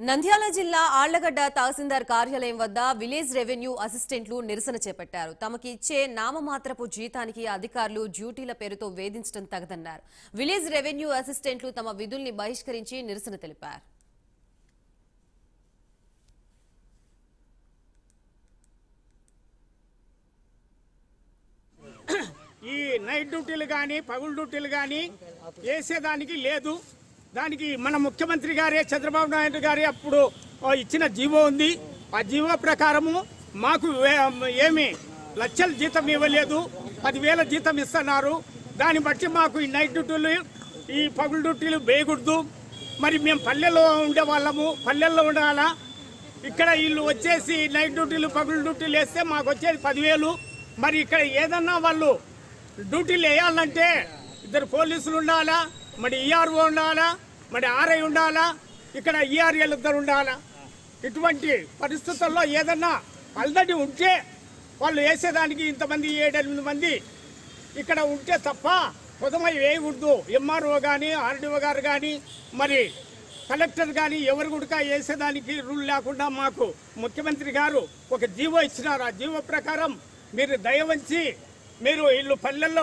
నంద్యాల జిల్లా ఆళ్లగడ్డ తహసీల్దార్ కార్యాలయం వద్ద విలేజ్ రెవెన్యూ అసిస్టెంట్లు నిరసన చేపట్టారు. తమకి ఇచ్చే నామమాత్రపు జీతానికి అధికారులు డ్యూటీల పేరుతో వేధించడం తగదన్నారు. విలేజ్ రెవెన్యూ అసిస్టెంట్లు తమ విధుల్ని బహిష్కరించి నిరసన తెలిపారు. ఈ నైట్ డ్యూటీలు కానీ పగులు డ్యూటీలు కానీ వేసేదానికి లేదు. దానికి మన ముఖ్యమంత్రి గారే చంద్రబాబు నాయుడు గారే అప్పుడు ఇచ్చిన జీవో ఉంది. ఆ జీవో ప్రకారము మాకు ఏమి లక్షల జీతం ఇవ్వలేదు, 10,000 జీతం ఇస్తున్నారు. దాన్ని బట్టి మాకు ఈ నైట్ డ్యూటీలు ఈ పగులు డ్యూటీలు వేయకూడదు. మరి మేము పల్లెల్లో ఉండే వాళ్ళము, పల్లెల్లో ఉండాలా. ఇక్కడ వీళ్ళు వచ్చేసి నైట్ డ్యూటీలు పగులు డ్యూటీలు వేస్తే మాకు వచ్చేది 10,000. మరి ఇక్కడ ఏదన్నా వాళ్ళు డ్యూటీలు వేయాలంటే 2 పోలీసులు ఉండాలా, మరి ఈఆర్ఓ ఉండాలా, మరి ఆర్ఐ ఉండాలా, ఇక్కడ ఈఆర్ఏలు 2 ఉండాలా. ఇటువంటి పరిస్థితుల్లో ఏదన్నా ఆల్రెడీ ఉంటే వాళ్ళు వేసేదానికి ఇంతమంది 7-8 మంది ఇక్కడ ఉంటే తప్ప పొదమై వేయకూడదు. ఎంఆర్ఓ కానీ ఆర్డీఓ గారు కానీ మరి కలెక్టర్ కానీ ఎవరు కూడా వేసేదానికి రూల్ లేకుండా మాకు ముఖ్యమంత్రి గారు ఒక జీవో ఇచ్చినారు. ఆ జీవో ప్రకారం మీరు దయ వంచి మీరు వీళ్ళు పల్లెల్లో